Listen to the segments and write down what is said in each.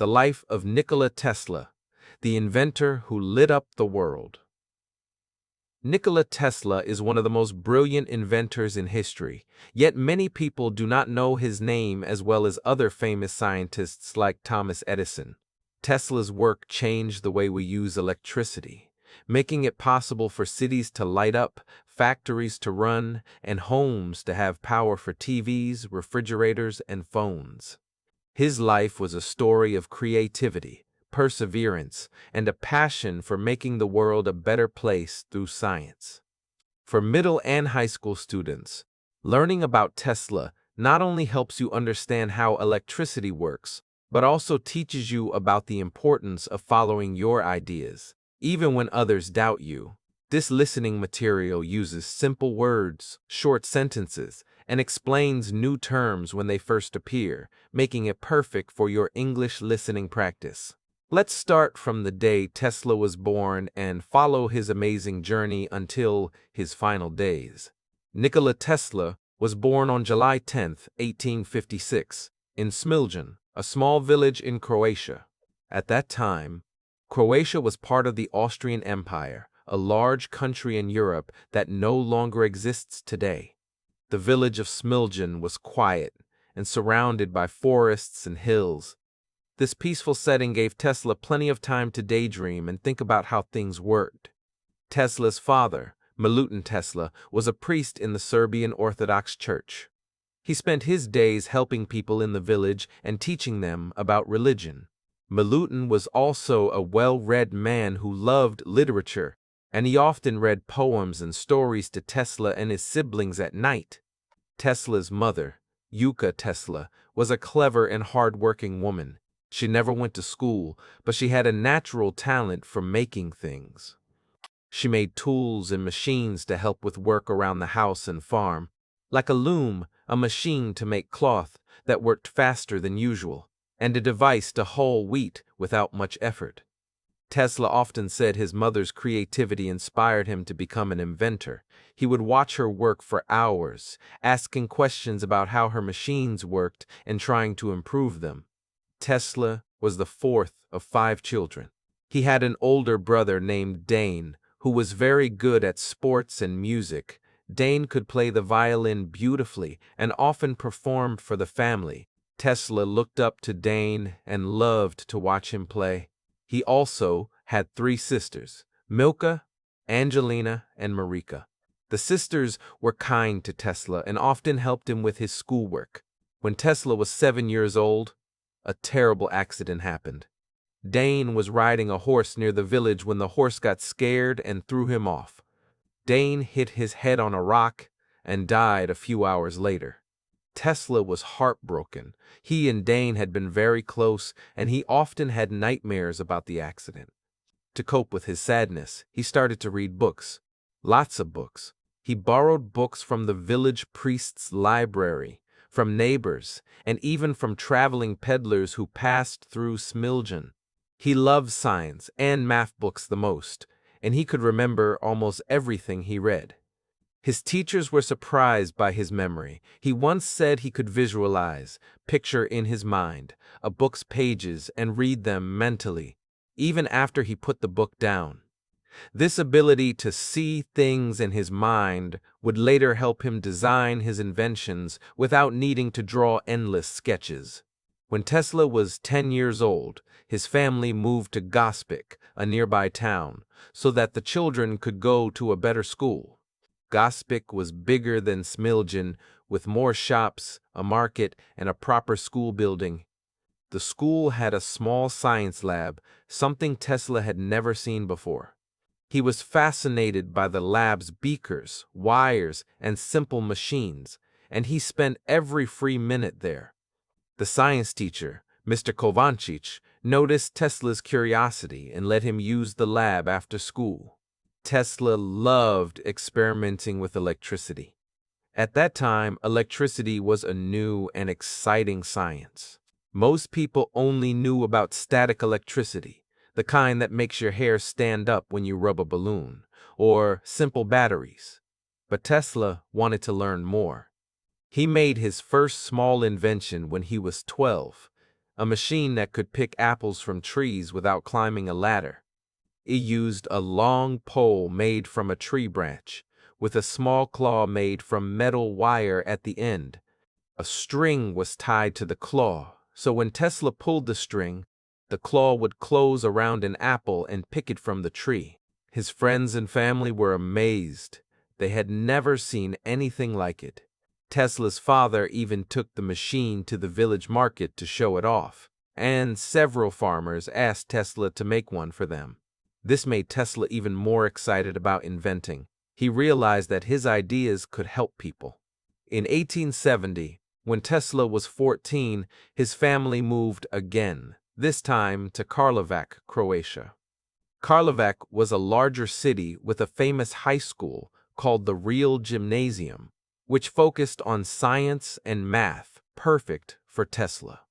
The life of Nikola Tesla, the inventor who lit up the world. Nikola Tesla is one of the most brilliant inventors in history, yet many people do not know his name as well as other famous scientists like Thomas Edison. Tesla's work changed the way we use electricity, making it possible for cities to light up, factories to run, and homes to have power for TVs, refrigerators, and phones. His life was a story of creativity, perseverance, and a passion for making the world a better place through science. For middle and high school students, learning about Tesla not only helps you understand how electricity works, but also teaches you about the importance of following your ideas, even when others doubt you. This listening material uses simple words, short sentences, and explains new terms when they first appear, making it perfect for your English listening practice. Let's start from the day Tesla was born and follow his amazing journey until his final days. Nikola Tesla was born on July 10, 1856, in Smiljan, a small village in Croatia. At that time, Croatia was part of the Austrian Empire, a large country in Europe that no longer exists today. The village of Smiljan was quiet and surrounded by forests and hills. This peaceful setting gave Tesla plenty of time to daydream and think about how things worked. Tesla's father, Milutin Tesla, was a priest in the Serbian Orthodox Church. He spent his days helping people in the village and teaching them about religion. Milutin was also a well-read man who loved literature, and he often read poems and stories to Tesla and his siblings at night. Tesla's mother, Yuka Tesla, was a clever and hard-working woman. She never went to school, but she had a natural talent for making things. She made tools and machines to help with work around the house and farm, like a loom, a machine to make cloth that worked faster than usual, and a device to hull wheat without much effort. Tesla often said his mother's creativity inspired him to become an inventor. He would watch her work for hours, asking questions about how her machines worked and trying to improve them. Tesla was the fourth of 5 children. He had an older brother named Dane, who was very good at sports and music. Dane could play the violin beautifully and often performed for the family. Tesla looked up to Dane and loved to watch him play. He also had 3 sisters, Milka, Angelina, and Marika. The sisters were kind to Tesla and often helped him with his schoolwork. When Tesla was 7 years old, a terrible accident happened. Dane was riding a horse near the village when the horse got scared and threw him off. Dane hit his head on a rock and died a few hours later. Tesla was heartbroken. He and Dane had been very close, and he often had nightmares about the accident. To cope with his sadness, he started to read books. Lots of books. He borrowed books from the village priest's library, from neighbors, and even from traveling peddlers who passed through Smiljan. He loved science and math books the most, and he could remember almost everything he read. His teachers were surprised by his memory. He once said he could visualize, picture in his mind, a book's pages and read them mentally, even after he put the book down. This ability to see things in his mind would later help him design his inventions without needing to draw endless sketches. When Tesla was 10 years old, his family moved to Gospic, a nearby town, so that the children could go to a better school. Gospic was bigger than Smiljan, with more shops, a market, and a proper school building. The school had a small science lab, something Tesla had never seen before. He was fascinated by the lab's beakers, wires, and simple machines, and he spent every free minute there. The science teacher, Mr. Kovancic, noticed Tesla's curiosity and let him use the lab after school. Tesla loved experimenting with electricity. At that time, electricity was a new and exciting science. Most people only knew about static electricity, the kind that makes your hair stand up when you rub a balloon, or simple batteries. But Tesla wanted to learn more. He made his first small invention when he was 12, a machine that could pick apples from trees without climbing a ladder. It used a long pole made from a tree branch, with a small claw made from metal wire at the end. A string was tied to the claw, so when Tesla pulled the string, the claw would close around an apple and pick it from the tree. His friends and family were amazed. They had never seen anything like it. Tesla's father even took the machine to the village market to show it off, and several farmers asked Tesla to make one for them. This made Tesla even more excited about inventing. He realized that his ideas could help people. In 1870, when Tesla was 14, his family moved again, this time to Karlovac, Croatia. Karlovac was a larger city with a famous high school called the Real Gymnasium, which focused on science and math, perfect for Tesla.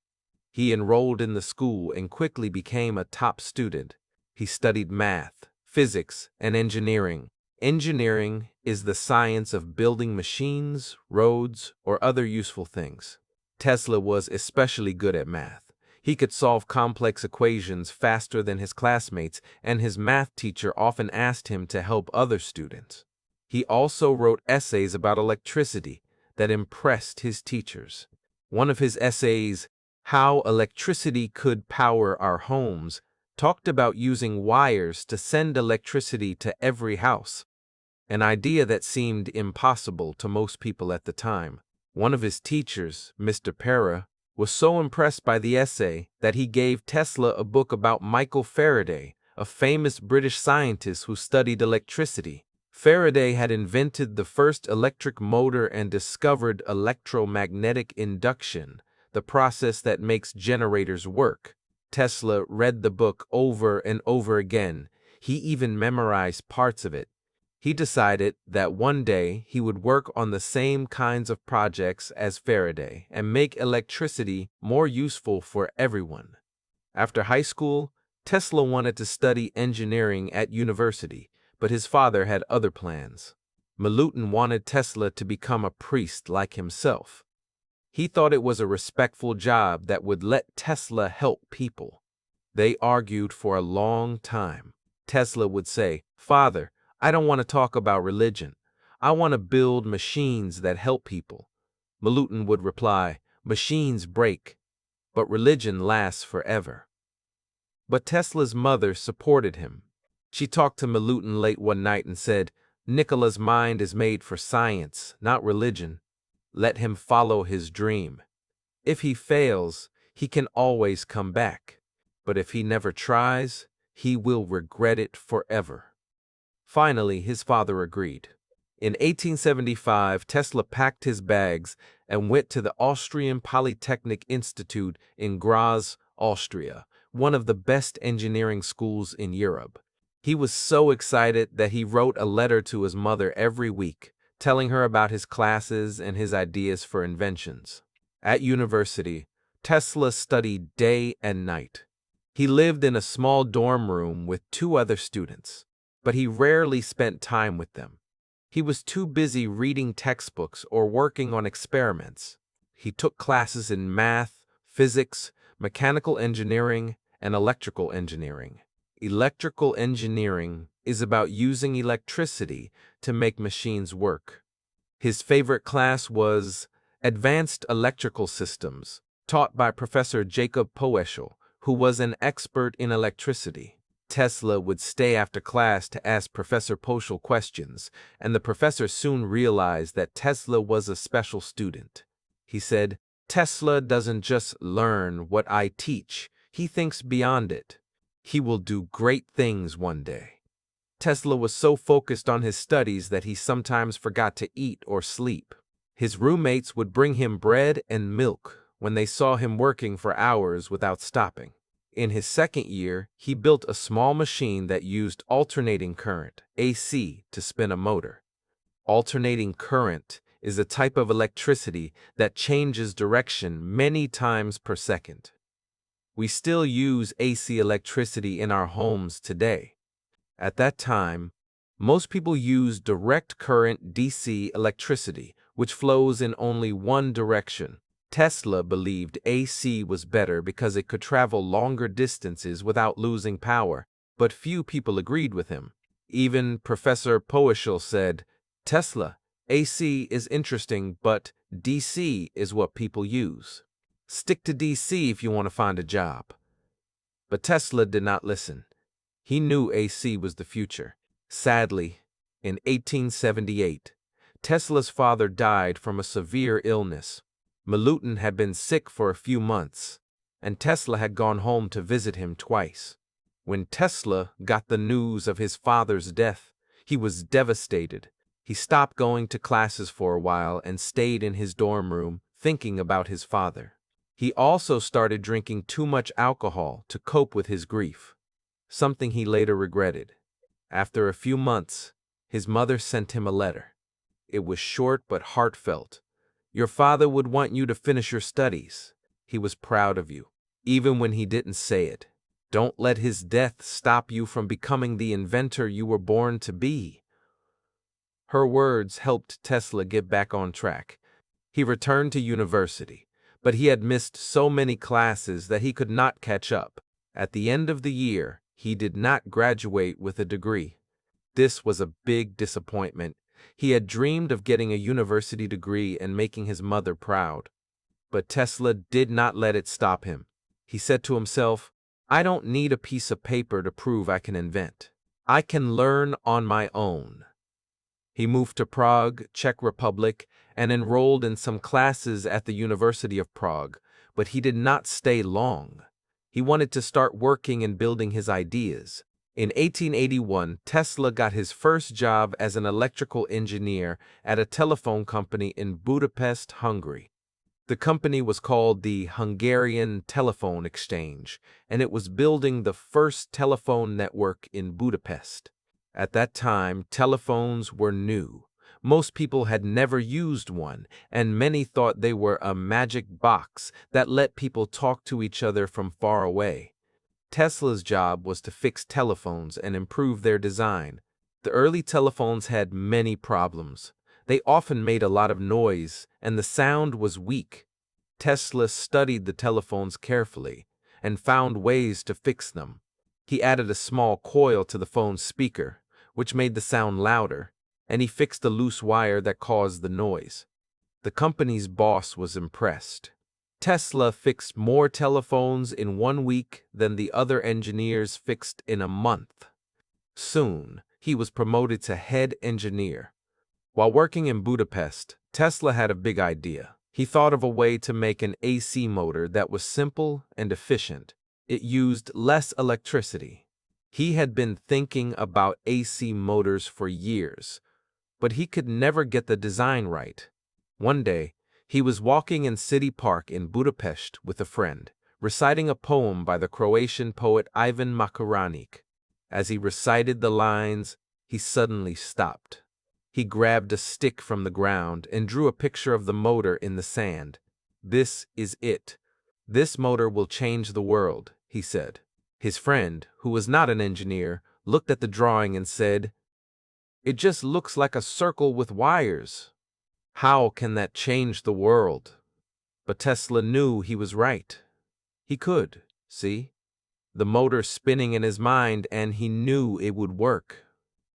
He enrolled in the school and quickly became a top student. He studied math, physics, and engineering. Engineering is the science of building machines, roads, or other useful things. Tesla was especially good at math. He could solve complex equations faster than his classmates, and his math teacher often asked him to help other students. He also wrote essays about electricity that impressed his teachers. One of his essays, How Electricity Could Power Our Homes, talked about using wires to send electricity to every house, an idea that seemed impossible to most people at the time. One of his teachers, Mr. Para, was so impressed by the essay that he gave Tesla a book about Michael Faraday, a famous British scientist who studied electricity. Faraday had invented the first electric motor and discovered electromagnetic induction, the process that makes generators work. Tesla read the book over and over again. He even memorized parts of it. He decided that one day he would work on the same kinds of projects as Faraday and make electricity more useful for everyone. After high school, Tesla wanted to study engineering at university, but his father had other plans. Milutin wanted Tesla to become a priest like himself. He thought it was a respectful job that would let Tesla help people. They argued for a long time. Tesla would say, "Father, I don't want to talk about religion. I want to build machines that help people." Milutin would reply, "Machines break, but religion lasts forever." But Tesla's mother supported him. She talked to Milutin late one night and said, "Nikola's mind is made for science, not religion. Let him follow his dream. If he fails, he can always come back. But if he never tries, he will regret it forever." Finally, his father agreed. In 1875, Tesla packed his bags and went to the Austrian Polytechnic Institute in Graz, Austria, one of the best engineering schools in Europe. He was so excited that he wrote a letter to his mother every week, telling her about his classes and his ideas for inventions. At university, Tesla studied day and night. He lived in a small dorm room with 2 other students, but he rarely spent time with them. He was too busy reading textbooks or working on experiments. He took classes in math, physics, mechanical engineering, and electrical engineering. Electrical engineering is about using electricity to make machines work. His favorite class was Advanced Electrical Systems, taught by Professor Jacob Poeschel, who was an expert in electricity. Tesla would stay after class to ask Professor Poeschel questions, and the professor soon realized that Tesla was a special student. He said, "Tesla doesn't just learn what I teach, he thinks beyond it. He will do great things one day." Tesla was so focused on his studies that he sometimes forgot to eat or sleep. His roommates would bring him bread and milk when they saw him working for hours without stopping. In his second year, he built a small machine that used alternating current, AC, to spin a motor. Alternating current is a type of electricity that changes direction many times per second. We still use AC electricity in our homes today. At that time, most people used direct current DC electricity, which flows in only one direction. Tesla believed AC was better because it could travel longer distances without losing power, but few people agreed with him. Even Professor Poeschel said, "Tesla, AC is interesting, but DC is what people use. Stick to DC if you want to find a job." But Tesla did not listen. He knew AC was the future. Sadly, in 1878, Tesla's father died from a severe illness. Milutin had been sick for a few months, and Tesla had gone home to visit him twice. When Tesla got the news of his father's death, he was devastated. He stopped going to classes for a while and stayed in his dorm room, thinking about his father. He also started drinking too much alcohol to cope with his grief, something he later regretted. After a few months, his mother sent him a letter. It was short but heartfelt. "Your father would want you to finish your studies. He was proud of you, even when he didn't say it. Don't let his death stop you from becoming the inventor you were born to be." Her words helped Tesla get back on track. He returned to university, but he had missed so many classes that he could not catch up. At the end of the year, he did not graduate with a degree. This was a big disappointment. He had dreamed of getting a university degree and making his mother proud. But Tesla did not let it stop him. He said to himself, "I don't need a piece of paper to prove I can invent. I can learn on my own." He moved to Prague, Czech Republic, and enrolled in some classes at the University of Prague, but he did not stay long. He wanted to start working and building his ideas. In 1881, Tesla got his first job as an electrical engineer at a telephone company in Budapest, Hungary. The company was called the Hungarian Telephone Exchange, and it was building the first telephone network in Budapest. At that time, telephones were new. Most people had never used one, and many thought they were a magic box that let people talk to each other from far away. Tesla's job was to fix telephones and improve their design. The early telephones had many problems. They often made a lot of noise, and the sound was weak. Tesla studied the telephones carefully and found ways to fix them. He added a small coil to the phone's speaker, which made the sound louder, and he fixed the loose wire that caused the noise. The company's boss was impressed. Tesla fixed more telephones in 1 week than the other engineers fixed in a month. Soon, he was promoted to head engineer. While working in Budapest, Tesla had a big idea. He thought of a way to make an AC motor that was simple and efficient. It used less electricity. He had been thinking about AC motors for years, but he could never get the design right. One day, he was walking in City Park in Budapest with a friend, reciting a poem by the Croatian poet Ivan Makaranic. As he recited the lines, he suddenly stopped. He grabbed a stick from the ground and drew a picture of the motor in the sand. "This is it. This motor will change the world," he said. His friend, who was not an engineer, looked at the drawing and said, "It just looks like a circle with wires. How can that change the world?" But Tesla knew he was right. He could, see? The motor spinning in his mind, and he knew it would work.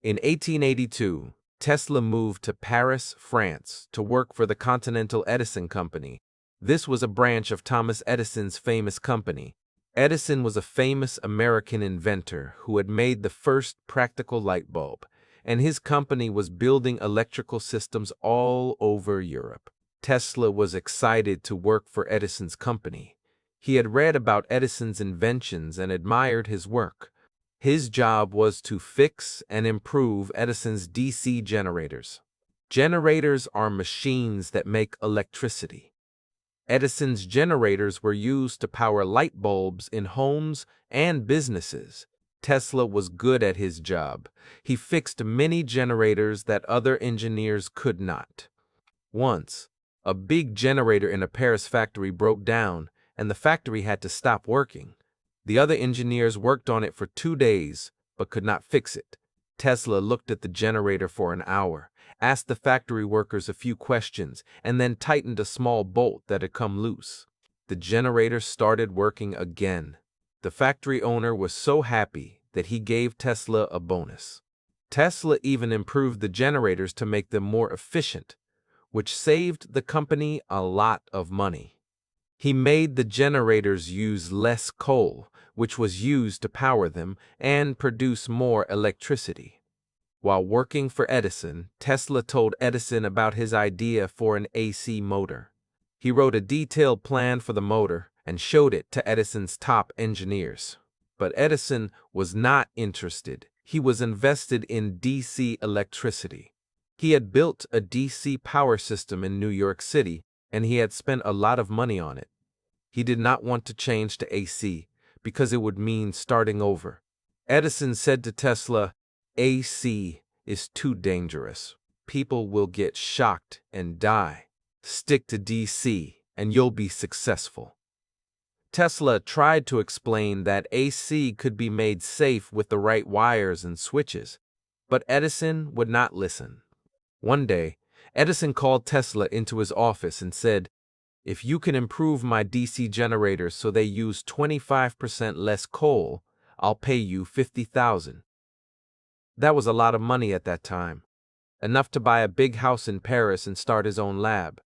In 1882, Tesla moved to Paris, France, to work for the Continental Edison Company. This was a branch of Thomas Edison's famous company. Edison was a famous American inventor who had made the first practical light bulb, and his company was building electrical systems all over Europe. Tesla was excited to work for Edison's company. He had read about Edison's inventions and admired his work. His job was to fix and improve Edison's DC generators. Generators are machines that make electricity. Edison's generators were used to power light bulbs in homes and businesses. Tesla was good at his job. He fixed many generators that other engineers could not. Once, a big generator in a Paris factory broke down, and the factory had to stop working. The other engineers worked on it for 2 days, but could not fix it. Tesla looked at the generator for an hour. asked the factory workers a few questions, and then tightened a small bolt that had come loose. The generator started working again. The factory owner was so happy that he gave Tesla a bonus. Tesla even improved the generators to make them more efficient, which saved the company a lot of money. He made the generators use less coal, which was used to power them, and produce more electricity. While working for Edison, Tesla told Edison about his idea for an AC motor. He wrote a detailed plan for the motor and showed it to Edison's top engineers. But Edison was not interested. He was invested in DC electricity. He had built a DC power system in New York City, and he had spent a lot of money on it. He did not want to change to AC because it would mean starting over. Edison said to Tesla, "AC is too dangerous. People will get shocked and die. Stick to DC and you'll be successful." Tesla tried to explain that AC could be made safe with the right wires and switches, but Edison would not listen. One day, Edison called Tesla into his office and said, "If you can improve my DC generators so they use 25% less coal, I'll pay you $50,000. That was a lot of money at that time, enough to buy a big house in Paris and start his own lab.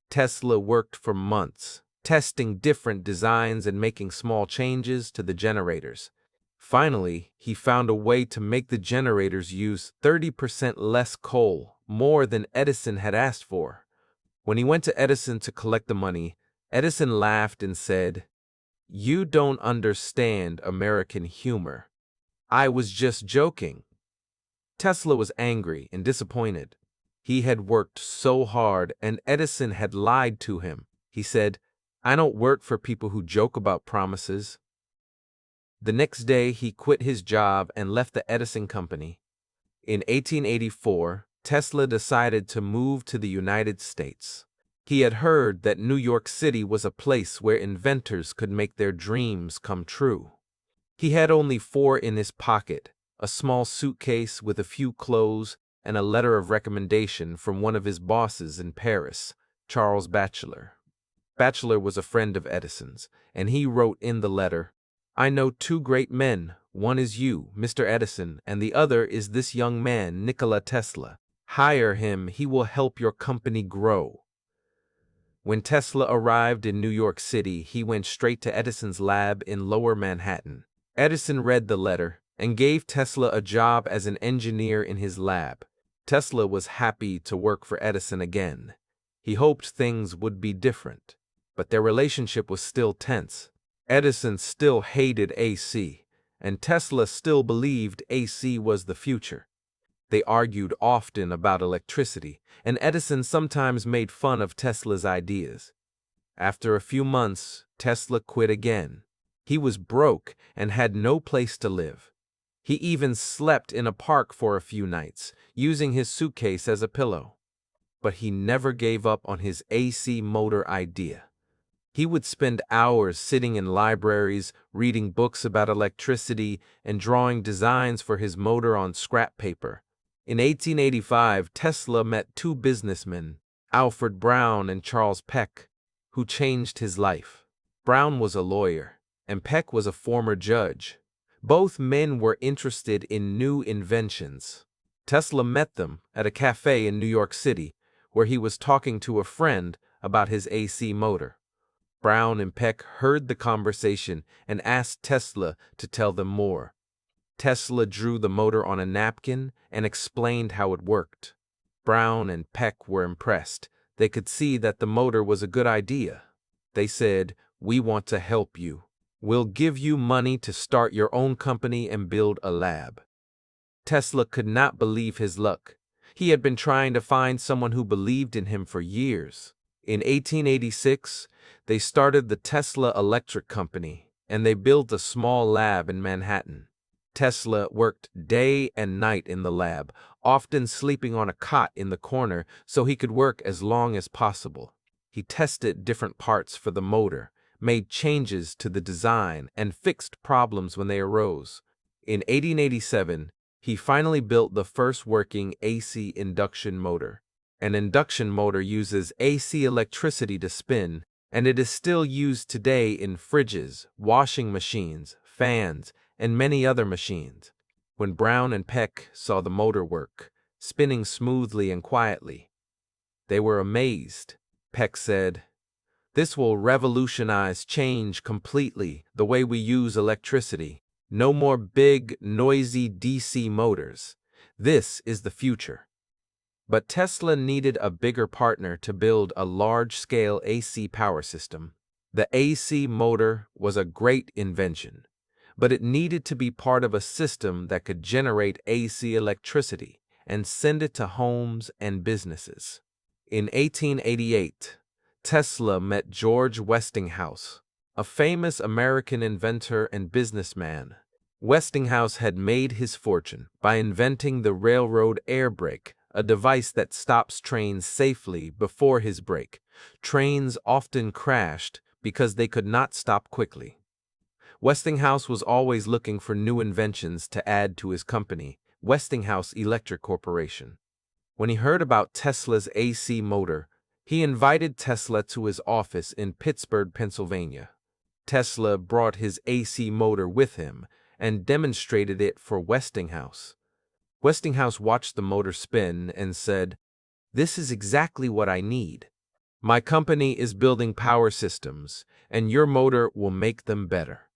Tesla worked for months, testing different designs and making small changes to the generators. Finally, he found a way to make the generators use 30% less coal, more than Edison had asked for. When he went to Edison to collect the money, Edison laughed and said, "You don't understand American humor. I was just joking." Tesla was angry and disappointed. He had worked so hard, and Edison had lied to him. He said, "I don't work for people who joke about promises." The next day, he quit his job and left the Edison company. In 1884, Tesla decided to move to the United States. He had heard that New York City was a place where inventors could make their dreams come true. He had only $4 in his pocket, a small suitcase with a few clothes, and a letter of recommendation from one of his bosses in Paris, Charles Batchelor. Batchelor was a friend of Edison's, and he wrote in the letter, "I know two great men. One is you, Mr. Edison, and the other is this young man, Nikola Tesla. Hire him. He will help your company grow." When Tesla arrived in New York City, he went straight to Edison's lab in Lower Manhattan. Edison read the letter and gave Tesla a job as an engineer in his lab. Tesla was happy to work for Edison again. He hoped things would be different, but their relationship was still tense. Edison still hated AC, and Tesla still believed AC was the future. They argued often about electricity, and Edison sometimes made fun of Tesla's ideas. After a few months, Tesla quit again. He was broke and had no place to live. He even slept in a park for a few nights, using his suitcase as a pillow. But he never gave up on his AC motor idea. He would spend hours sitting in libraries, reading books about electricity, and drawing designs for his motor on scrap paper. In 1885, Tesla met two businessmen, Alfred Brown and Charles Peck, who changed his life. Brown was a lawyer, and Peck was a former judge. Both men were interested in new inventions. Tesla met them at a cafe in New York City, where he was talking to a friend about his AC motor. Brown and Peck heard the conversation and asked Tesla to tell them more. Tesla drew the motor on a napkin and explained how it worked. Brown and Peck were impressed. They could see that the motor was a good idea. They said, "We want to help you. We'll give you money to start your own company and build a lab." Tesla could not believe his luck. He had been trying to find someone who believed in him for years. In 1886, they started the Tesla Electric Company, and they built a small lab in Manhattan. Tesla worked day and night in the lab, often sleeping on a cot in the corner so he could work as long as possible. He tested different parts for the motor, made changes to the design, and fixed problems when they arose. In 1887, He finally built the first working AC induction motor. An induction motor uses AC electricity to spin, and it is still used today in fridges, washing machines, fans, and many other machines. When Brown and Peck saw the motor work, spinning smoothly and quietly, they were amazed. Peck said, "This will change completely the way we use electricity. No more big, noisy DC motors. This is the future." But Tesla needed a bigger partner to build a large-scale AC power system. The AC motor was a great invention, but it needed to be part of a system that could generate AC electricity and send it to homes and businesses. In 1888, Tesla met George Westinghouse, a famous American inventor and businessman. Westinghouse had made his fortune by inventing the railroad air brake, a device that stops trains safely before his brake. Trains often crashed because they could not stop quickly. Westinghouse was always looking for new inventions to add to his company, Westinghouse Electric Corporation. When he heard about Tesla's AC motor, he invited Tesla to his office in Pittsburgh, Pennsylvania. Tesla brought his AC motor with him and demonstrated it for Westinghouse. Westinghouse watched the motor spin and said, "This is exactly what I need. My company is building power systems, and your motor will make them better."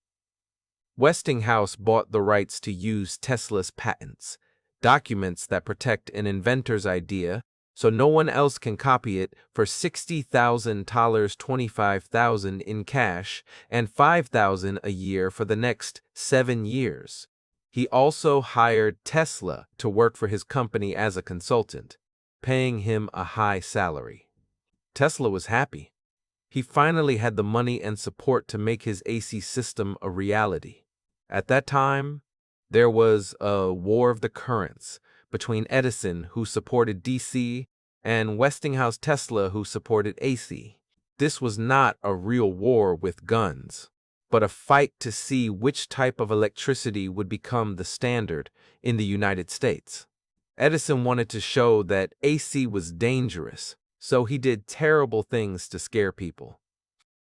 Westinghouse bought the rights to use Tesla's patents, documents that protect an inventor's idea so no one else can copy it, for $60,000, $25,000 in cash, and $5,000 a year for the next 7 years. He also hired Tesla to work for his company as a consultant, paying him a high salary. Tesla was happy. He finally had the money and support to make his AC system a reality. At that time, there was a war of the currents between Edison, who supported DC, and Westinghouse Tesla, who supported AC. This was not a real war with guns, but a fight to see which type of electricity would become the standard in the United States. Edison wanted to show that AC was dangerous, so he did terrible things to scare people.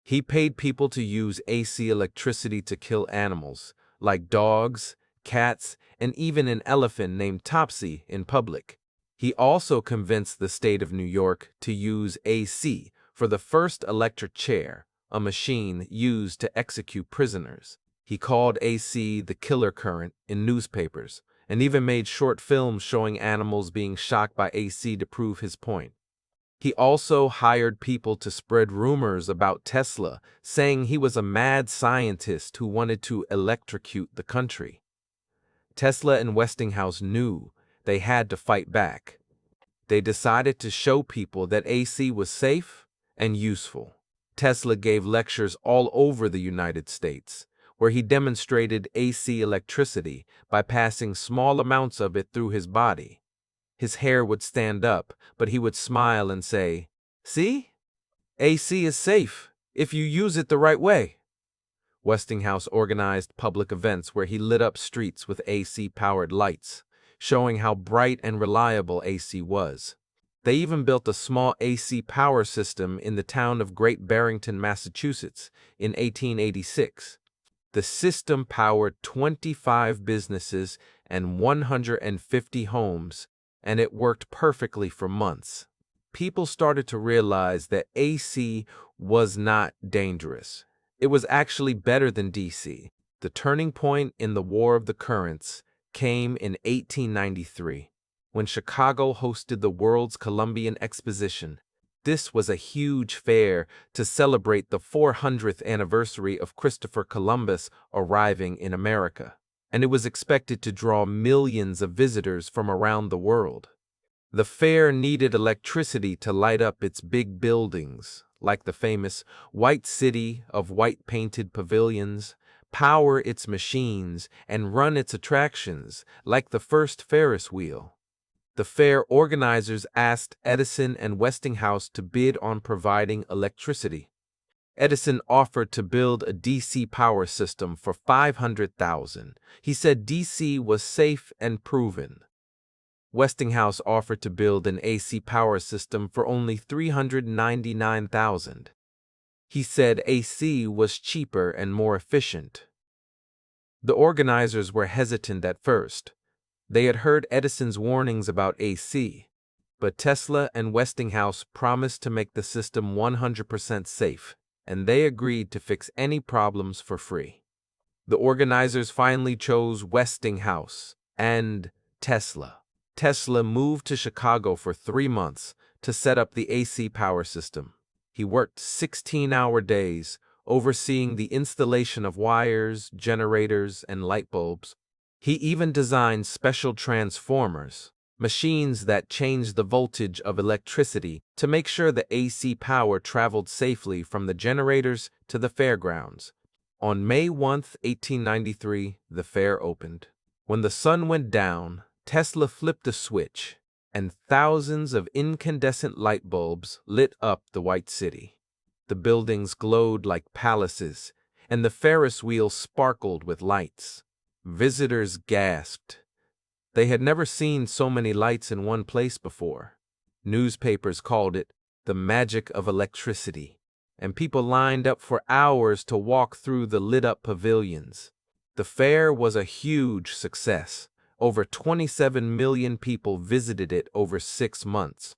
He paid people to use AC electricity to kill animals, like dogs, cats, and even an elephant named Topsy in public. He also convinced the state of New York to use AC for the first electric chair, a machine used to execute prisoners. He called AC the killer current in newspapers, and even made short films showing animals being shocked by AC to prove his point. He also hired people to spread rumors about Tesla, saying he was a mad scientist who wanted to electrocute the country. Tesla and Westinghouse knew they had to fight back. They decided to show people that AC was safe and useful. Tesla gave lectures all over the United States, where he demonstrated AC electricity by passing small amounts of it through his body. His hair would stand up, but he would smile and say, "See? AC is safe if you use it the right way." Westinghouse organized public events where he lit up streets with AC-powered lights, showing how bright and reliable AC was. They even built a small AC power system in the town of Great Barrington, Massachusetts, in 1886. The system powered 25 businesses and 150 homes, and it worked perfectly for months. People started to realize that AC was not dangerous. It was actually better than DC. The turning point in the War of the Currents came in 1893, when Chicago hosted the World's Columbian Exposition. This was a huge fair to celebrate the 400th anniversary of Christopher Columbus arriving in America, and it was expected to draw millions of visitors from around the world. The fair needed electricity to light up its big buildings, like the famous White City of white-painted pavilions, power its machines, and run its attractions, like the first Ferris wheel. The fair organizers asked Edison and Westinghouse to bid on providing electricity. Edison offered to build a DC power system for $500,000. He said DC was safe and proven. Westinghouse offered to build an AC power system for only $399,000. He said AC was cheaper and more efficient. The organizers were hesitant at first. They had heard Edison's warnings about AC, but Tesla and Westinghouse promised to make the system 100% safe, and they agreed to fix any problems for free. The organizers finally chose Westinghouse and Tesla. Tesla moved to Chicago for 3 months to set up the AC power system. He worked 16-hour days, overseeing the installation of wires, generators, and light bulbs. He even designed special transformers, machines that changed the voltage of electricity to make sure the AC power traveled safely from the generators to the fairgrounds. On May 1, 1893, the fair opened. When the sun went down, Tesla flipped a switch, and thousands of incandescent light bulbs lit up the White City. The buildings glowed like palaces, and the Ferris wheel sparkled with lights. Visitors gasped. They had never seen so many lights in one place before. Newspapers called it the magic of electricity, and people lined up for hours to walk through the lit-up pavilions. The fair was a huge success. Over 27 million people visited it over 6 months.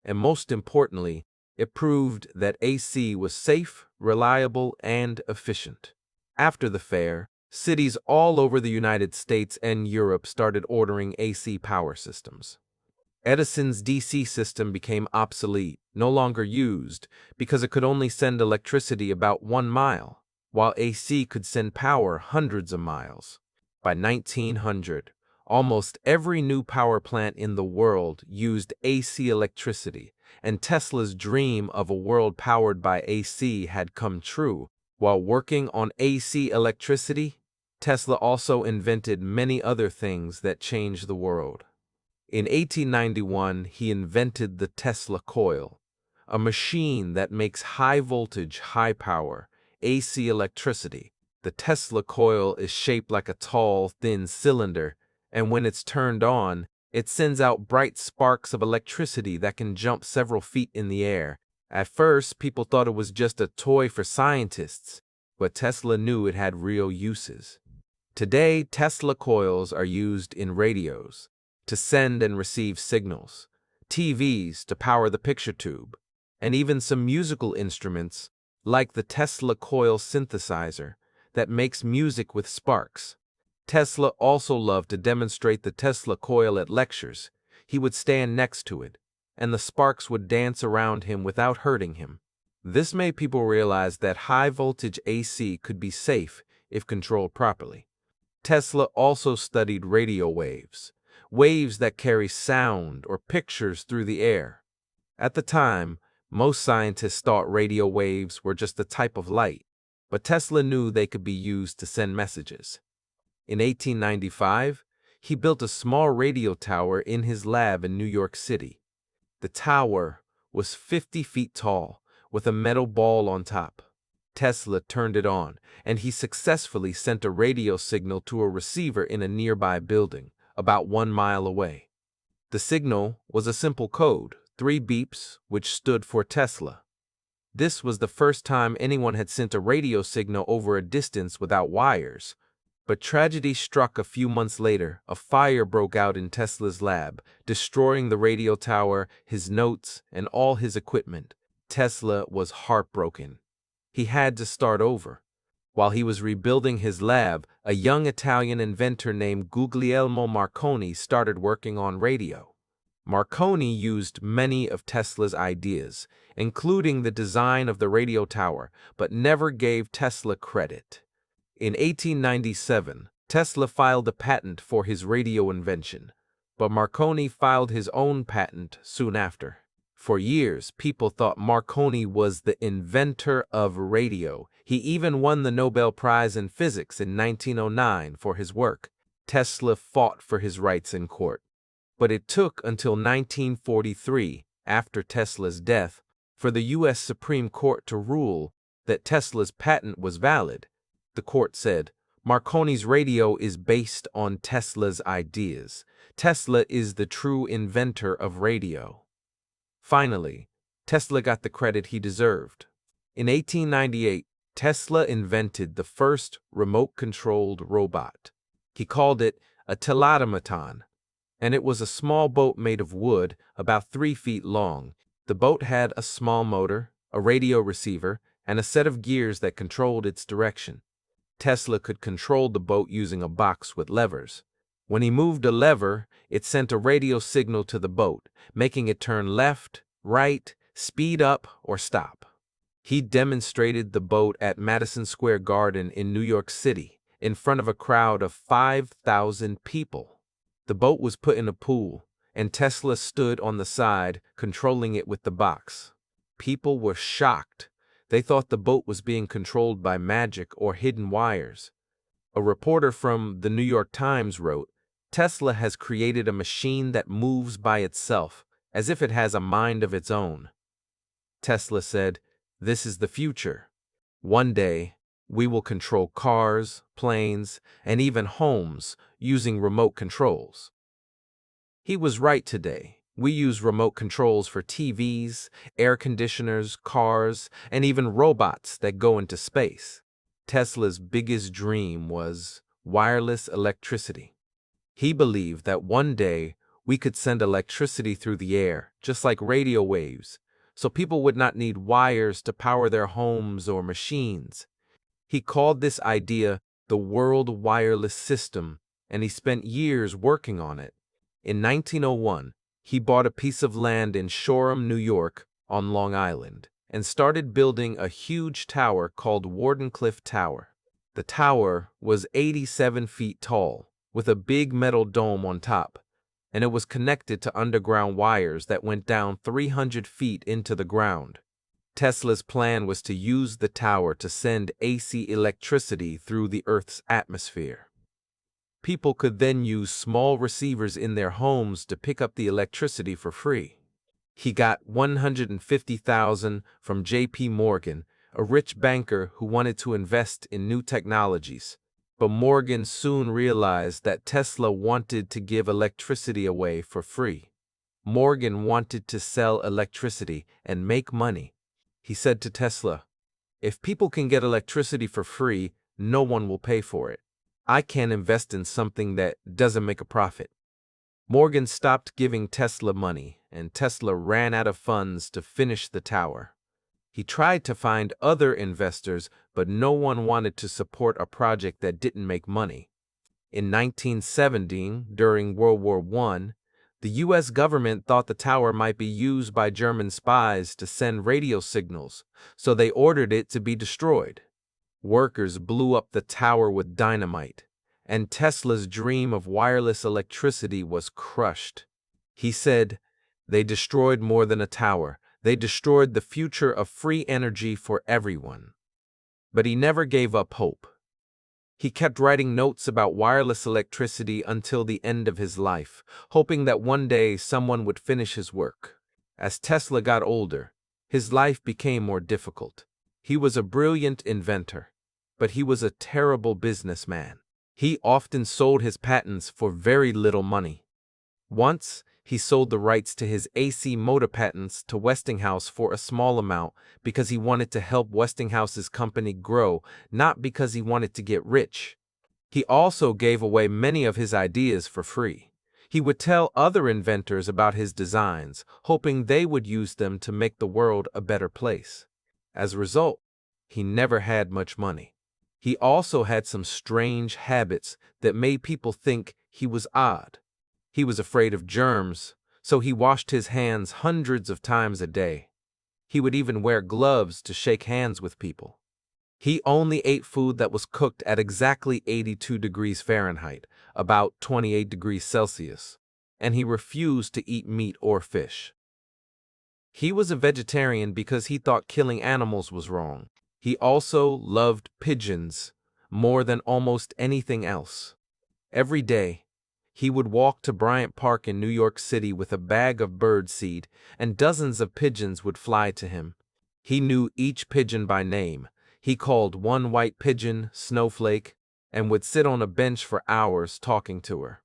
And most importantly, it proved that AC was safe, reliable, and efficient. After the fair, cities all over the United States and Europe started ordering AC power systems. Edison's DC system became obsolete, no longer used, because it could only send electricity about 1 mile, while AC could send power hundreds of miles. By 1900, almost every new power plant in the world used AC electricity, and Tesla's dream of a world powered by AC had come true. While working on AC electricity, Tesla also invented many other things that changed the world. In 1891, he invented the Tesla coil, a machine that makes high-voltage, high-power AC electricity. The Tesla coil is shaped like a tall, thin cylinder, and when it's turned on, it sends out bright sparks of electricity that can jump several feet in the air. At first, people thought it was just a toy for scientists, but Tesla knew it had real uses. Today, Tesla coils are used in radios to send and receive signals, TVs to power the picture tube, and even some musical instruments, like the Tesla coil synthesizer, that makes music with sparks. Tesla also loved to demonstrate the Tesla coil at lectures. He would stand next to it, and the sparks would dance around him without hurting him. This made people realize that high-voltage AC could be safe if controlled properly. Tesla also studied radio waves, waves that carry sound or pictures through the air. At the time, most scientists thought radio waves were just a type of light, but Tesla knew they could be used to send messages. In 1895, he built a small radio tower in his lab in New York City. The tower was 50 feet tall, with a metal ball on top. Tesla turned it on, and he successfully sent a radio signal to a receiver in a nearby building, about 1 mile away. The signal was a simple code, 3 beeps, which stood for Tesla. This was the first time anyone had sent a radio signal over a distance without wires. But tragedy struck a few months later. A fire broke out in Tesla's lab, destroying the radio tower, his notes, and all his equipment. Tesla was heartbroken. He had to start over. While he was rebuilding his lab, a young Italian inventor named Guglielmo Marconi started working on radio. Marconi used many of Tesla's ideas, including the design of the radio tower, but never gave Tesla credit. In 1897, Tesla filed a patent for his radio invention, but Marconi filed his own patent soon after. For years, people thought Marconi was the inventor of radio. He even won the Nobel Prize in Physics in 1909 for his work. Tesla fought for his rights in court, but it took until 1943, after Tesla's death, for the U.S. Supreme Court to rule that Tesla's patent was valid. The court said, Marconi's radio is based on Tesla's ideas. Tesla is the true inventor of radio. Finally, Tesla got the credit he deserved. In 1898, Tesla invented the first remote-controlled robot. He called it a telautomaton, and it was a small boat made of wood, about 3 feet long. The boat had a small motor, a radio receiver, and a set of gears that controlled its direction. Tesla could control the boat using a box with levers. When he moved a lever, it sent a radio signal to the boat, making it turn left, right, speed up, or stop. He demonstrated the boat at Madison Square Garden in New York City, in front of a crowd of 5,000 people. The boat was put in a pool, and Tesla stood on the side, controlling it with the box. People were shocked. They thought the boat was being controlled by magic or hidden wires. A reporter from the New York Times wrote, Tesla has created a machine that moves by itself, as if it has a mind of its own. Tesla said, this is the future. One day, we will control cars, planes, and even homes using remote controls. He was right today. We use remote controls for TVs, air conditioners, cars, and even robots that go into space. Tesla's biggest dream was wireless electricity. He believed that one day we could send electricity through the air, just like radio waves, so people would not need wires to power their homes or machines. He called this idea the World Wireless System, and he spent years working on it. In 1901, he bought a piece of land in Shoreham, New York, on Long Island, and started building a huge tower called Wardenclyffe Tower. The tower was 87 feet tall, with a big metal dome on top, and it was connected to underground wires that went down 300 feet into the ground. Tesla's plan was to use the tower to send AC electricity through the Earth's atmosphere. People could then use small receivers in their homes to pick up the electricity for free. He got $150,000 from J.P. Morgan, a rich banker who wanted to invest in new technologies. But Morgan soon realized that Tesla wanted to give electricity away for free. Morgan wanted to sell electricity and make money. He said to Tesla, if people can get electricity for free, no one will pay for it. I can't invest in something that doesn't make a profit. Morgan stopped giving Tesla money, and Tesla ran out of funds to finish the tower. He tried to find other investors, but no one wanted to support a project that didn't make money. In 1917, during World War I, the U.S. government thought the tower might be used by German spies to send radio signals, so they ordered it to be destroyed. Workers blew up the tower with dynamite, and Tesla's dream of wireless electricity was crushed. He said, they destroyed more than a tower. They destroyed the future of free energy for everyone. But he never gave up hope. He kept writing notes about wireless electricity until the end of his life, hoping that one day someone would finish his work. As Tesla got older, his life became more difficult. He was a brilliant inventor, but he was a terrible businessman. He often sold his patents for very little money. Once, he sold the rights to his AC motor patents to Westinghouse for a small amount because he wanted to help Westinghouse's company grow, not because he wanted to get rich. He also gave away many of his ideas for free. He would tell other inventors about his designs, hoping they would use them to make the world a better place. As a result, he never had much money. He also had some strange habits that made people think he was odd. He was afraid of germs, so he washed his hands hundreds of times a day. He would even wear gloves to shake hands with people. He only ate food that was cooked at exactly 82 degrees Fahrenheit, about 28 degrees Celsius, and he refused to eat meat or fish. He was a vegetarian because he thought killing animals was wrong. He also loved pigeons more than almost anything else. Every day, he would walk to Bryant Park in New York City with a bag of bird seed, and dozens of pigeons would fly to him. He knew each pigeon by name, He called one white pigeon Snowflake and would sit on a bench for hours talking to her.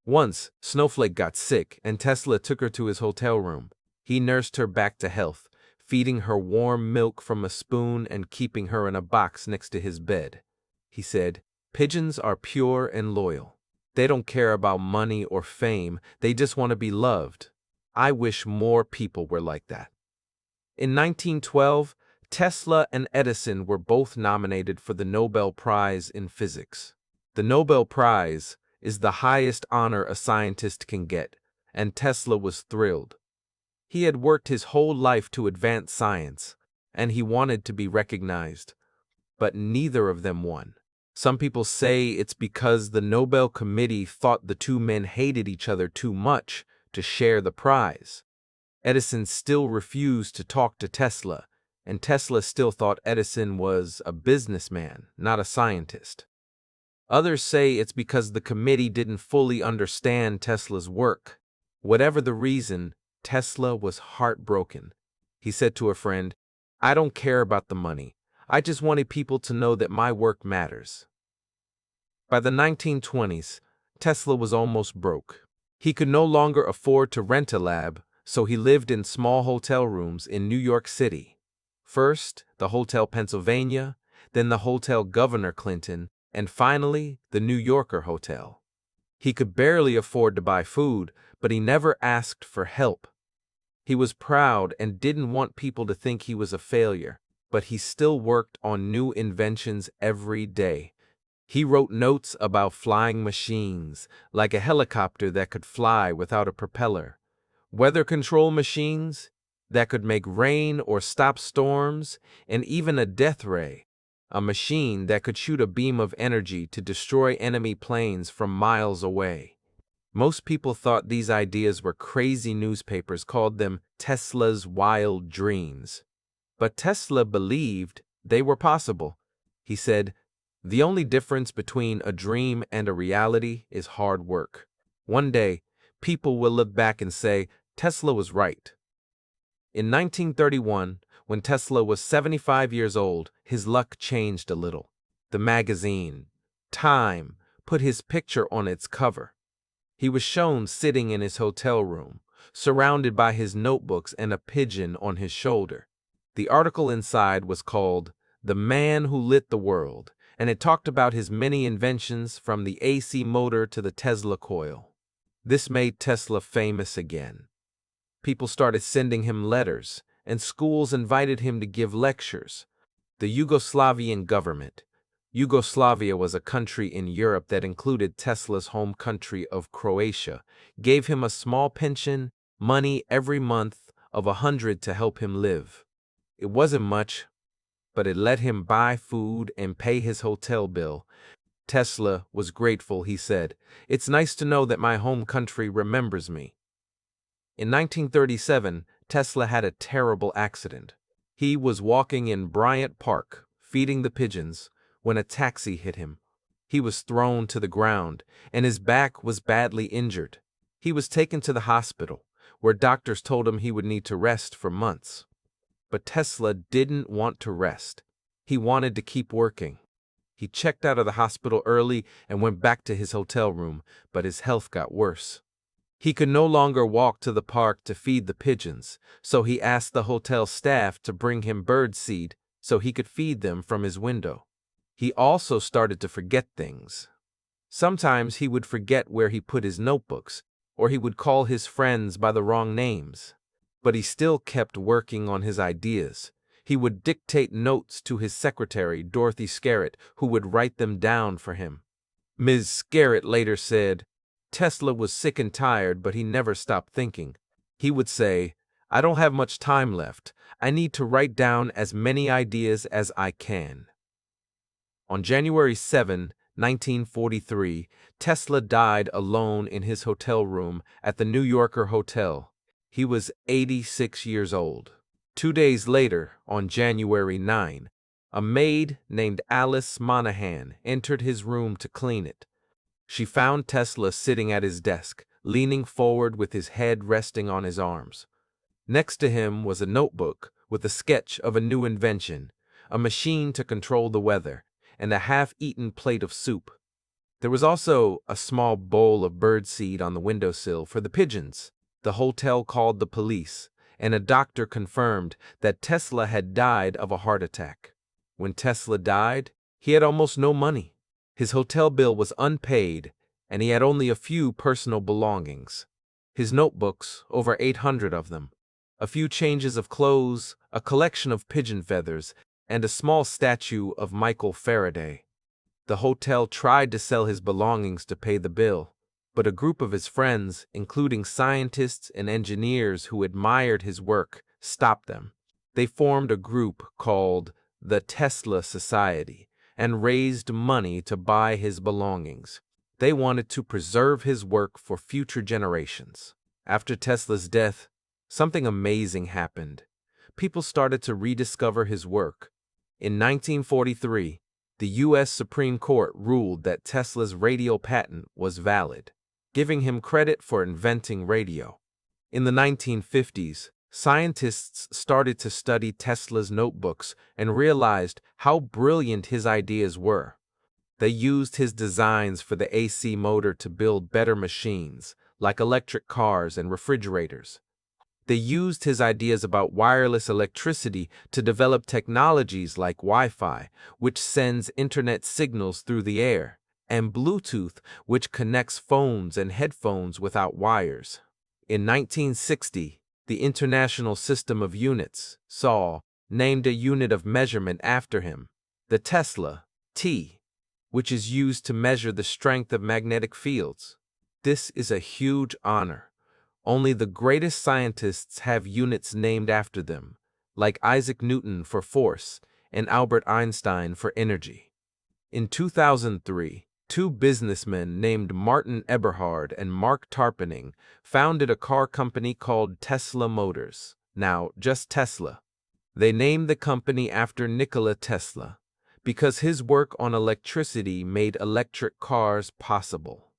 Once, Snowflake got sick and Tesla took her to his hotel room. He nursed her back to health, feeding her warm milk from a spoon and keeping her in a box next to his bed. He said, "Pigeons are pure and loyal. They don't care about money or fame, they just want to be loved. I wish more people were like that." In 1912, Tesla and Edison were both nominated for the Nobel Prize in Physics. The Nobel Prize is the highest honor a scientist can get, and Tesla was thrilled. He had worked his whole life to advance science, and he wanted to be recognized. But neither of them won. Some people say it's because the Nobel Committee thought the two men hated each other too much to share the prize. Edison still refused to talk to Tesla, and Tesla still thought Edison was a businessman, not a scientist. Others say it's because the committee didn't fully understand Tesla's work. Whatever the reason, Tesla was heartbroken. He said to a friend, "I don't care about the money. I just wanted people to know that my work matters." By the 1920s, Tesla was almost broke. He could no longer afford to rent a lab, so he lived in small hotel rooms in New York City. First, the Hotel Pennsylvania, then the Hotel Governor Clinton, and finally, the New Yorker Hotel. He could barely afford to buy food, but he never asked for help. He was proud and didn't want people to think he was a failure, but he still worked on new inventions every day. He wrote notes about flying machines, like a helicopter that could fly without a propeller, weather control machines that could make rain or stop storms, and even a death ray, a machine that could shoot a beam of energy to destroy enemy planes from miles away. Most people thought these ideas were crazy. Newspapers called them Tesla's wild dreams. But Tesla believed they were possible. He said, "The only difference between a dream and a reality is hard work. One day, people will look back and say, Tesla was right." In 1931, when Tesla was 75 years old, his luck changed a little. The magazine, Time, put his picture on its cover. He was shown sitting in his hotel room, surrounded by his notebooks and a pigeon on his shoulder. The article inside was called "The Man Who Lit the World," and it talked about his many inventions from the AC motor to the Tesla coil. This made Tesla famous again. People started sending him letters, and schools invited him to give lectures. The Yugoslavian government. Yugoslavia was a country in Europe that included Tesla's home country of Croatia, gave him a small pension, money every month of $100 to help him live. It wasn't much, but it let him buy food and pay his hotel bill. Tesla was grateful. He said, "It's nice to know that my home country remembers me." In 1937, Tesla had a terrible accident. He was walking in Bryant Park, feeding the pigeons, when a taxi hit him. He was thrown to the ground, and his back was badly injured. He was taken to the hospital, where doctors told him he would need to rest for months. But Tesla didn't want to rest. He wanted to keep working. He checked out of the hospital early and went back to his hotel room, but his health got worse. He could no longer walk to the park to feed the pigeons, so he asked the hotel staff to bring him bird seed so he could feed them from his window. He also started to forget things. Sometimes he would forget where he put his notebooks, or he would call his friends by the wrong names. But he still kept working on his ideas. He would dictate notes to his secretary, Dorothy Scarrett, who would write them down for him. Ms. Scarrett later said, Tesla was sick and tired, but he never stopped thinking. He would say, "I don't have much time left. I need to write down as many ideas as I can." On January 7, 1943, Tesla died alone in his hotel room at the New Yorker Hotel. He was 86 years old. 2 days later, on January 9, a maid named Alice Monahan entered his room to clean it. She found Tesla sitting at his desk, leaning forward with his head resting on his arms. Next to him was a notebook with a sketch of a new invention, a machine to control the weather, and a half-eaten plate of soup. There was also a small bowl of birdseed on the windowsill for the pigeons. The hotel called the police, and a doctor confirmed that Tesla had died of a heart attack. When Tesla died, he had almost no money. His hotel bill was unpaid, and he had only a few personal belongings. His notebooks, over 800 of them, a few changes of clothes, a collection of pigeon feathers, and a small statue of Michael Faraday. The hotel tried to sell his belongings to pay the bill, but a group of his friends, including scientists and engineers who admired his work, stopped them. They formed a group called the Tesla Society and raised money to buy his belongings. They wanted to preserve his work for future generations. After Tesla's death, something amazing happened. People started to rediscover his work. In 1943, the U.S. Supreme Court ruled that Tesla's radio patent was valid, giving him credit for inventing radio. In the 1950s, scientists started to study Tesla's notebooks and realized how brilliant his ideas were. They used his designs for the AC motor to build better machines, like electric cars and refrigerators. They used his ideas about wireless electricity to develop technologies like Wi-Fi, which sends internet signals through the air, and Bluetooth, which connects phones and headphones without wires. In 1960, the International System of Units, SAW, named a unit of measurement after him, the Tesla, T, which is used to measure the strength of magnetic fields. This is a huge honor. Only the greatest scientists have units named after them, like Isaac Newton for force and Albert Einstein for energy. In 2003, two businessmen named Martin Eberhard and Mark Tarpenning founded a car company called Tesla Motors, now just Tesla. They named the company after Nikola Tesla, because his work on electricity made electric cars possible.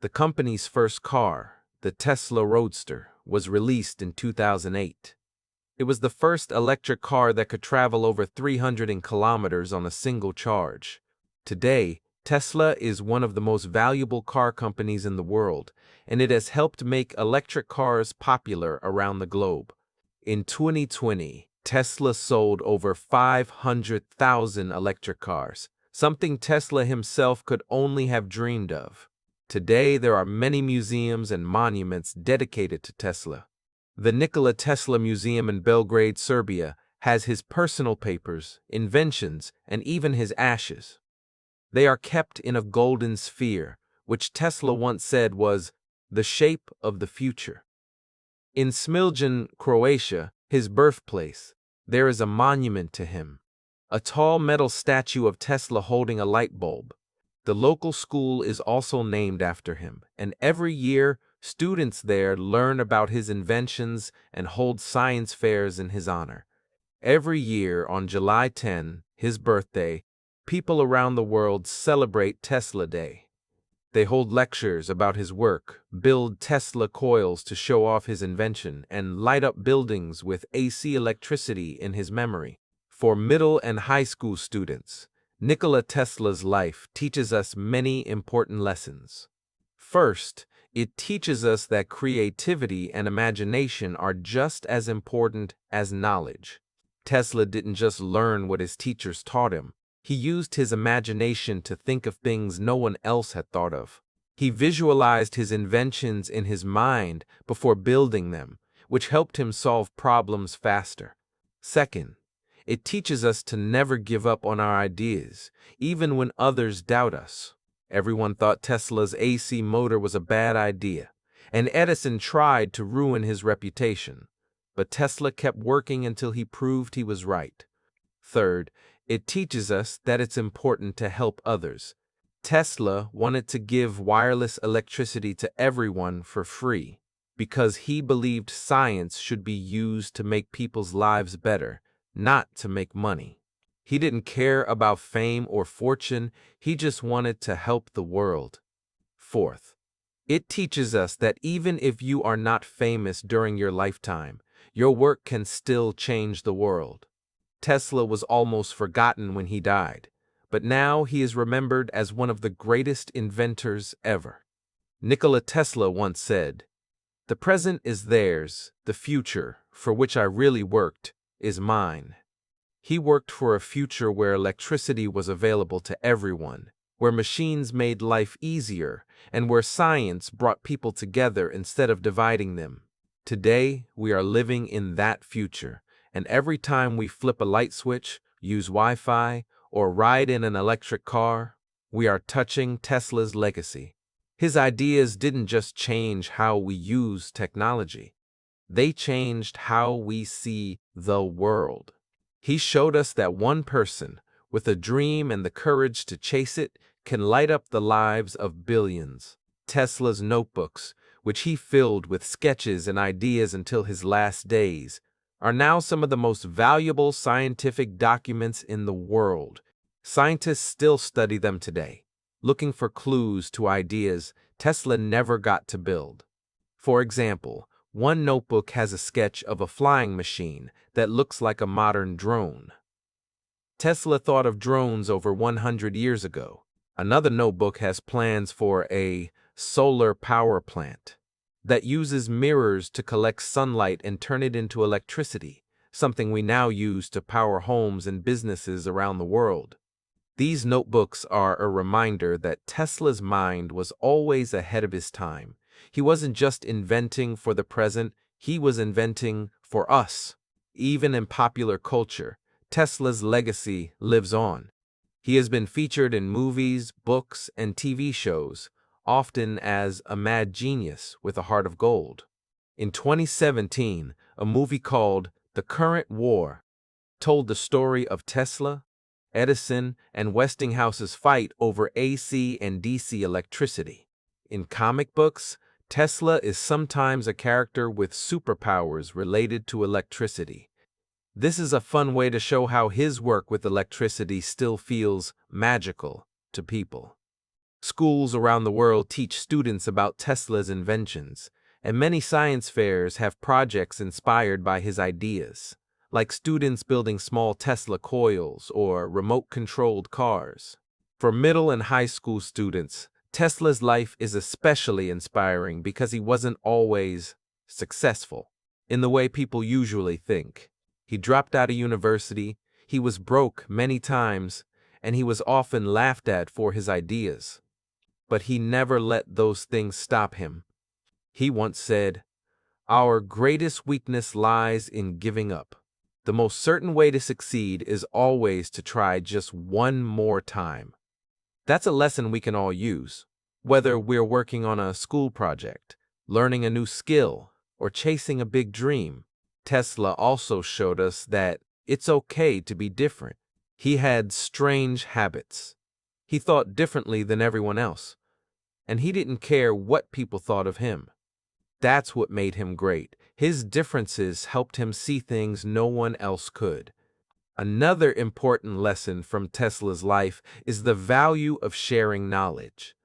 The company's first car, the Tesla Roadster, was released in 2008. It was the first electric car that could travel over 300 kilometers on a single charge. Today, Tesla is one of the most valuable car companies in the world, and it has helped make electric cars popular around the globe. In 2020, Tesla sold over 500,000 electric cars, something Tesla himself could only have dreamed of. Today, there are many museums and monuments dedicated to Tesla. The Nikola Tesla Museum in Belgrade, Serbia, has his personal papers, inventions, and even his ashes. They are kept in a golden sphere, which Tesla once said was the shape of the future. In Smiljan, Croatia, his birthplace, there is a monument to him, a tall metal statue of Tesla holding a light bulb. The local school is also named after him, and every year, students there learn about his inventions and hold science fairs in his honor. Every year on July 10, his birthday, people around the world celebrate Tesla Day. They hold lectures about his work, build Tesla coils to show off his invention, and light up buildings with AC electricity in his memory. For middle and high school students, Nikola Tesla's life teaches us many important lessons. First, it teaches us that creativity and imagination are just as important as knowledge. Tesla didn't just learn what his teachers taught him. He used his imagination to think of things no one else had thought of. He visualized his inventions in his mind before building them, which helped him solve problems faster. Second, it teaches us to never give up on our ideas, even when others doubt us. Everyone thought Tesla's AC motor was a bad idea, and Edison tried to ruin his reputation. But Tesla kept working until he proved he was right. Third, it teaches us that it's important to help others. Tesla wanted to give wireless electricity to everyone for free because he believed science should be used to make people's lives better, not to make money. He didn't care about fame or fortune, he just wanted to help the world. Fourth, it teaches us that even if you are not famous during your lifetime, your work can still change the world. Tesla was almost forgotten when he died, but now he is remembered as one of the greatest inventors ever. Nikola Tesla once said, "The present is theirs, the future, for which I really worked, is mine." He worked for a future where electricity was available to everyone, where machines made life easier, and where science brought people together instead of dividing them. Today, we are living in that future, and every time we flip a light switch, use Wi-Fi, or ride in an electric car, we are touching Tesla's legacy. His ideas didn't just change how we use technology. They changed how we see the world. He showed us that one person, with a dream and the courage to chase it, can light up the lives of billions. Tesla's notebooks, which he filled with sketches and ideas until his last days, are now some of the most valuable scientific documents in the world. Scientists still study them today, looking for clues to ideas Tesla never got to build. For example, one notebook has a sketch of a flying machine that looks like a modern drone. Tesla thought of drones over 100 years ago. Another notebook has plans for a solar power plant that uses mirrors to collect sunlight and turn it into electricity, something we now use to power homes and businesses around the world. These notebooks are a reminder that Tesla's mind was always ahead of his time. He wasn't just inventing for the present, he was inventing for us. Even in popular culture, Tesla's legacy lives on. He has been featured in movies, books, and TV shows, often as a mad genius with a heart of gold. In 2017, a movie called The Current War told the story of Tesla, Edison, and Westinghouse's fight over AC and DC electricity. In comic books, Tesla is sometimes a character with superpowers related to electricity. This is a fun way to show how his work with electricity still feels magical to people. Schools around the world teach students about Tesla's inventions, and many science fairs have projects inspired by his ideas, like students building small Tesla coils or remote-controlled cars. For middle and high school students, Tesla's life is especially inspiring because he wasn't always successful in the way people usually think. He dropped out of university, he was broke many times, and he was often laughed at for his ideas. But he never let those things stop him. He once said, "Our greatest weakness lies in giving up. The most certain way to succeed is always to try just one more time." That's a lesson we can all use, whether we're working on a school project, learning a new skill, or chasing a big dream. Tesla also showed us that it's okay to be different. He had strange habits. He thought differently than everyone else, and he didn't care what people thought of him. That's what made him great. His differences helped him see things no one else could. Another important lesson from Tesla's life is the value of sharing knowledge.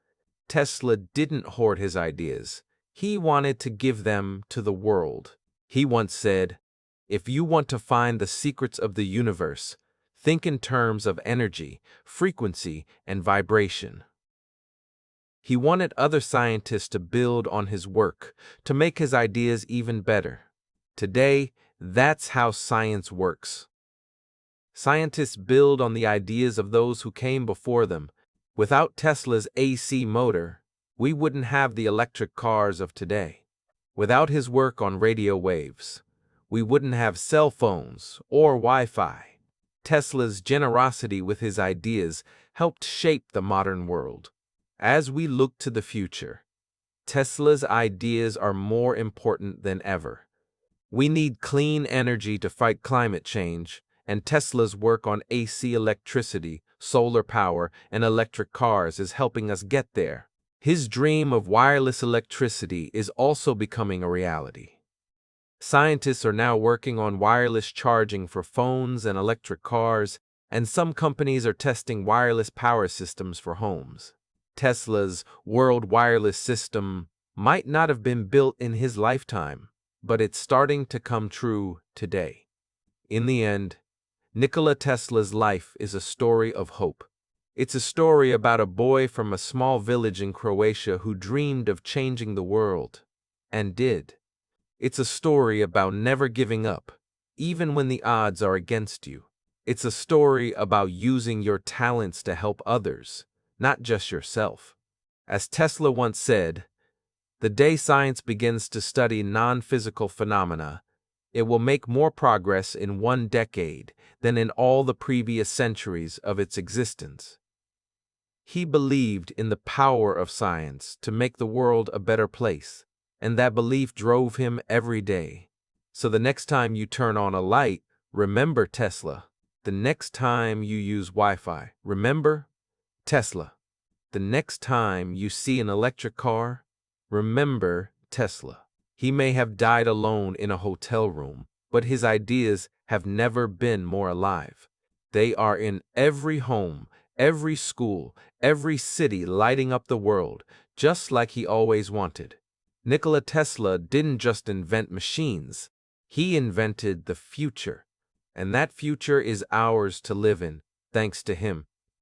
Tesla didn't hoard his ideas. He wanted to give them to the world. He once said, "If you want to find the secrets of the universe, think in terms of energy, frequency, and vibration." He wanted other scientists to build on his work, to make his ideas even better. Today, that's how science works. Scientists build on the ideas of those who came before them. Without Tesla's AC motor, we wouldn't have the electric cars of today. Without his work on radio waves, we wouldn't have cell phones or Wi-Fi. Tesla's generosity with his ideas helped shape the modern world. As we look to the future, Tesla's ideas are more important than ever. We need clean energy to fight climate change, and Tesla's work on AC electricity, solar power, and electric cars is helping us get there. His dream of wireless electricity is also becoming a reality. Scientists are now working on wireless charging for phones and electric cars, and some companies are testing wireless power systems for homes. Tesla's world wireless system might not have been built in his lifetime, but it's starting to come true today. In the end, Nikola Tesla's life is a story of hope. It's a story about a boy from a small village in Croatia who dreamed of changing the world, and did. It's a story about never giving up, even when the odds are against you. It's a story about using your talents to help others, not just yourself. As Tesla once said, "The day science begins to study non-physical phenomena, it will make more progress in 1 decade than in all the previous centuries of its existence." He believed in the power of science to make the world a better place, and that belief drove him every day. So the next time you turn on a light, remember Tesla. The next time you use Wi-Fi, remember Tesla. The next time you see an electric car, remember Tesla. He may have died alone in a hotel room, but his ideas have never been more alive. They are in every home, every school, every city, lighting up the world, just like he always wanted. Nikola Tesla didn't just invent machines, he invented the future. And that future is ours to live in, thanks to him.